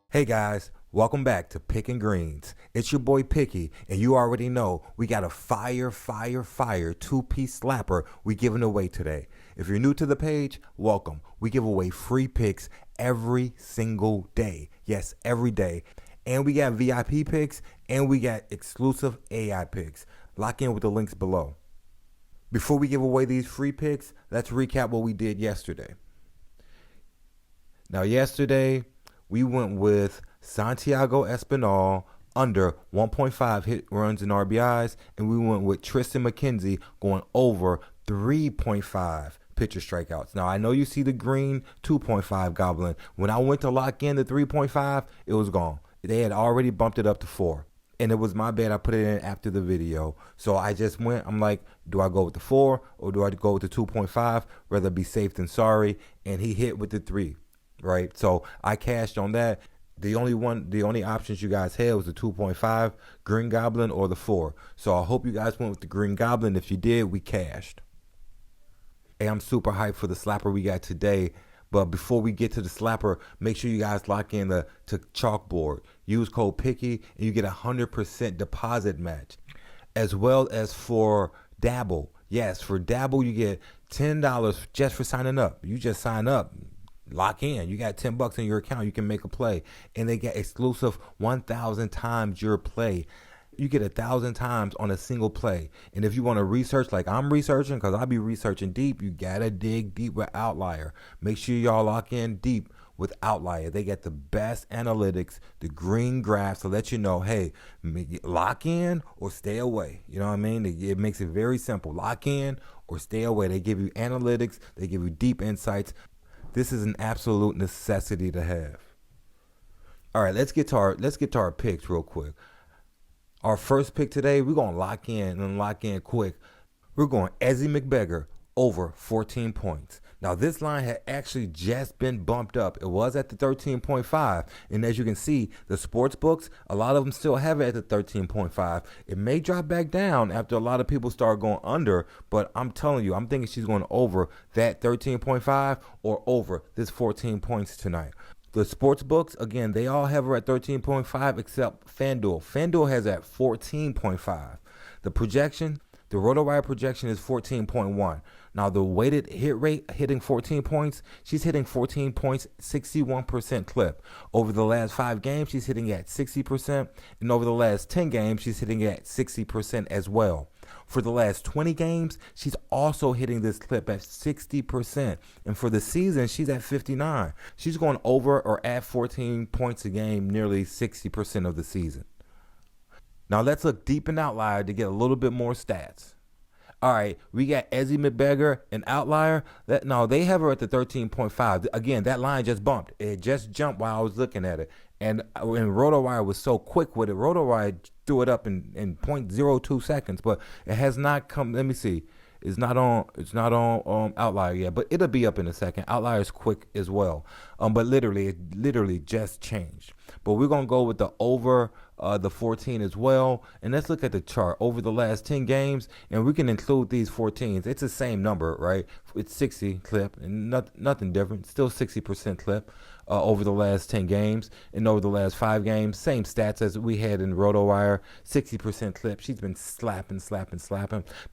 Hey guys, welcome back to Picking Greens. It's your boy Picky, and you already know we got a fire two-piece slapper we giving away today. If you're new to the page, welcome. We give away free picks every single day. Yes, every day. And we got VIP picks, and we got exclusive AI picks. Lock in with the links below. Before we give away these free picks, let's recap what we did yesterday. Now, yesterday, we went with Santiago Espinal under 1.5 hit runs and RBIs, and we went with Tristan McKenzie going over 3.5 pitcher strikeouts. Now, I know you see the green 2.5 goblin. When I went to lock in the 3.5, it was gone. They had already bumped it up to 4. And it was my bad. I put it in after the video. So I just went, I'm like, do I go with the 4 or do I go with the 2.5? Rather be safe than sorry. And he hit with the 3. Right, so I cashed on that. The only options you guys had was the 2.5 Green Goblin or the 4. So I hope you guys went with the Green Goblin. If you did, we cashed. Hey, I'm super hyped for the slapper we got today. But before we get to the slapper, make sure you guys lock in to CHALKBOARD. Use code PICKY and you get a 100% deposit match, as well as for DABBLE. Yes, for DABBLE you get $10 just for signing up. You just sign up. Lock in. You got $10 in your account. You can make a play. And they get exclusive 1,000 times your play. You get 1,000 times on a single play. And if you want to research like I'm researching, because I'll be researching deep, you got to dig deep with Outlier. Make sure y'all lock in deep with Outlier. They get the best analytics, the green graphs to let you know, hey, lock in or stay away. You know what I mean? It makes it very simple. Lock in or stay away. They give you analytics. They give you deep insights. This is an absolute necessity to have. All right, let's get to our picks real quick. Our first pick today, we're gonna lock in quick. We're going Ezzy McBeggar over 14 points. Now this line had actually just been bumped up. It was at the 13.5, and as you can see, the sports books, a lot of them still have it at the 13.5. It may drop back down after a lot of people start going under, but I'm telling you, I'm thinking she's going over that 13.5 or over this 14 points tonight. The sports books, again, they all have her at 13.5 except FanDuel. FanDuel has at 14.5. The projection, the RotoWire projection is 14.1. Now, the weighted hit rate hitting 14 points, she's hitting 14 points, 61% clip. Over the last 5 games, she's hitting at 60%. And over the last 10 games, she's hitting at 60% as well. For the last 20 games, she's also hitting this clip at 60%. And for the season, she's at 59. She's going over or at 14 points a game nearly 60% of the season. Now, let's look deep in Outlier to get a little bit more stats. All right, we got Ezzy McBeggar and Outlier. No, they have her at the 13.5. Again, that line just bumped. It just jumped while I was looking at it. And RotoWire was so quick with it. RotoWire threw it up in 0.02 seconds, but it has not come. Let me see. It's not on Outlier yet, but it'll be up in a second. Outlier is quick as well. But it just changed. But we're gonna go with the over the 14 as well. And let's look at the chart over the last 10 games, and we can include these 14s. It's the same number, right? It's 60 clip, and nothing different. Still 60% clip over the last 10 games, and over the last 5 games, same stats as we had in RotoWire. 60% clip. She's been slapping.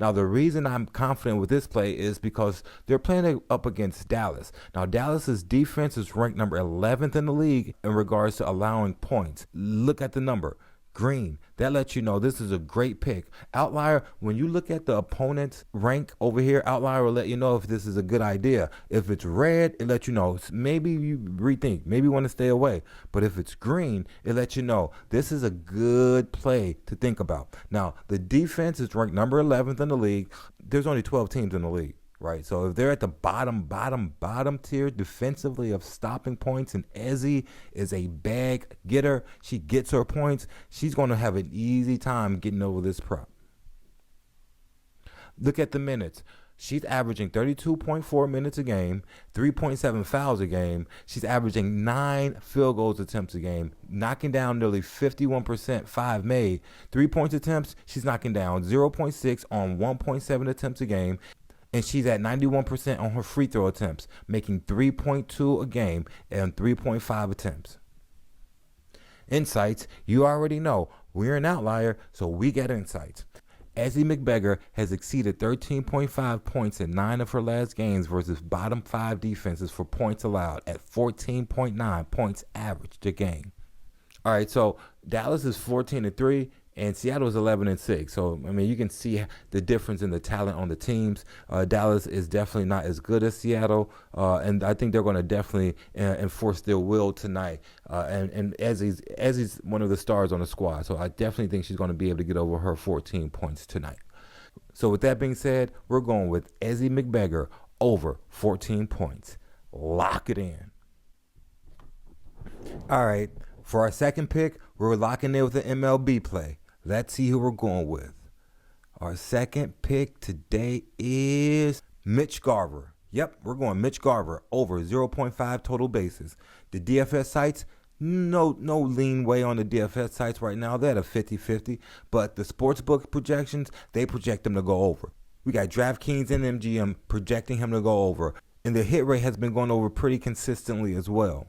Now the reason I'm confident with this play is because they're playing up against Dallas. Now Dallas's defense is ranked number 11th in the league in regards to allowing points. Look at the number. Green. That lets you know this is a great pick. Outlier, when you look at the opponent's rank over here, Outlier will let you know if this is a good idea. If it's red, it lets you know maybe you rethink, maybe you want to stay away. But if it's green, it lets you know this is a good play to think about. Now, the defense is ranked number 11th in the league. There's only 12 teams in the league. Right, so if they're at the bottom tier defensively of stopping points, and Ezzy is a bag getter, she gets her points, she's going to have an easy time getting over this prop. Look at the minutes. She's averaging 32.4 minutes a game, 3.7 fouls a game. She's averaging 9 field goals attempts a game, knocking down nearly 51%, 5 made. 3 points attempts, she's knocking down 0.6 on 1.7 attempts a game. And she's at 91% on her free throw attempts, making 3.2 a game and 3.5 attempts. Insights, you already know, we're an outlier, so we get insights. Ezzie McBeggar has exceeded 13.5 points in 9 of her last games versus bottom 5 defenses for points allowed at 14.9 points averaged a game. All right, so Dallas is 14-3 and Seattle is 11-6. So, I mean, you can see the difference in the talent on the teams. Dallas is definitely not as good as Seattle, and I think they're going to definitely enforce their will tonight. And Ezzie's one of the stars on the squad, so I definitely think she's going to be able to get over her 14 points tonight. So, with that being said, we're going with Ezzie McBeggar over 14 points. Lock it in. All right, for our second pick, we're locking in with an MLB play. Let's see who we're going with. Our second pick today is Mitch Garver. Yep, we're going Mitch Garver over 0.5 total bases. The DFS sites, no lean way on the DFS sites right now. They're at a 50-50, but the sportsbook projections, they project him to go over. We got DraftKings and MGM projecting him to go over, and the hit rate has been going over pretty consistently as well.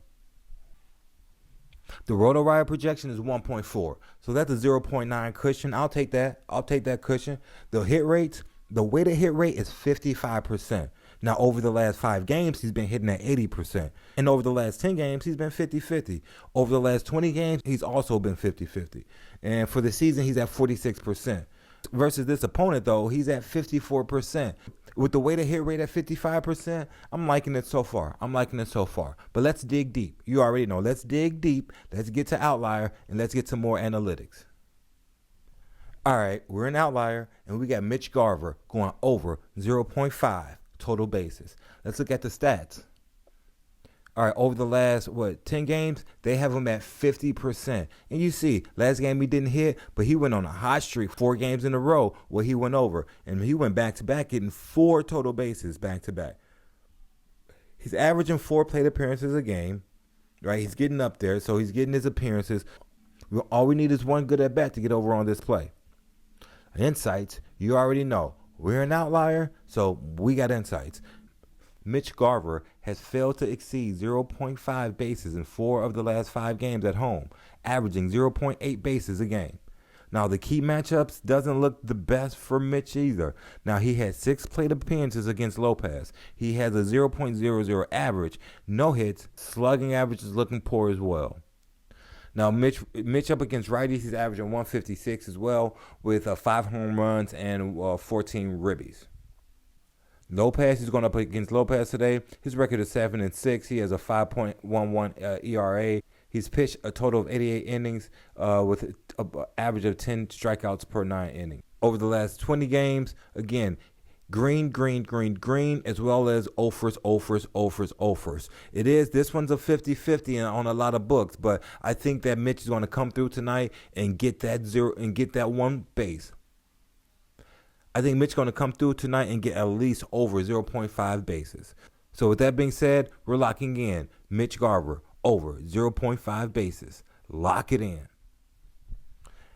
The RotoWire projection is 1.4, so that's a 0.9 cushion. I'll take that. I'll take that cushion. The hit rates, the weighted hit rate is 55%. Now, over the last 5 games, he's been hitting at 80%. And over the last 10 games, he's been 50-50. Over the last 20 games, he's also been 50-50. And for the season, he's at 46%. Versus this opponent, though, he's at 54%. With the weighted hit rate at 55%, I'm liking it so far. But let's dig deep. You already know. Let's dig deep. Let's get to outlier, and let's get to more analytics. All right, we're an outlier, and we got Mitch Garver going over 0.5 total bases. Let's look at the stats. All right, over the last, 10 games, they have him at 50%. And you see, last game he didn't hit, but he went on a hot streak 4 games in a row where he went over. And he went back-to-back, getting 4 total bases back-to-back. He's averaging 4 plate appearances a game, right? He's getting up there, so he's getting his appearances. All we need is one good at-bat to get over on this play. Insights, you already know. We're an outlier, so we got insights. Mitch Garver has failed to exceed 0.5 bases in 4 of the last 5 games at home, averaging 0.8 bases a game. Now, the key matchups doesn't look the best for Mitch either. Now, he had 6 plate appearances against Lopez. He has a 0.00 average, no hits, slugging average is looking poor as well. Now, Mitch up against righties, he's averaging 156 as well, with 5 home runs and 14 ribbies. Lopez, he's going up against Lopez today. His record is 7-6. He has a 5.11 ERA. He's pitched a total of 88 innings with an average of 10 strikeouts per 9 innings. Over the last 20 games, again, green, as well as offers. This one's a 50-50 on a lot of books, but I think that Mitch is going to come through tonight and get that 1 base. I think Mitch is going to come through tonight and get at least over 0.5 bases. So with that being said, we're locking in Mitch Garver over 0.5 bases. Lock it in.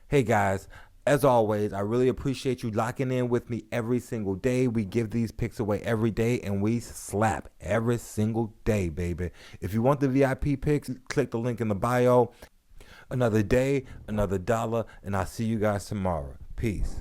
Hey guys, as always, I really appreciate you locking in with me every single day. We give these picks away every day, and we slap every single day, baby. If you want the VIP picks, click the link in the bio. Another day, another dollar, and I'll see you guys tomorrow. Peace.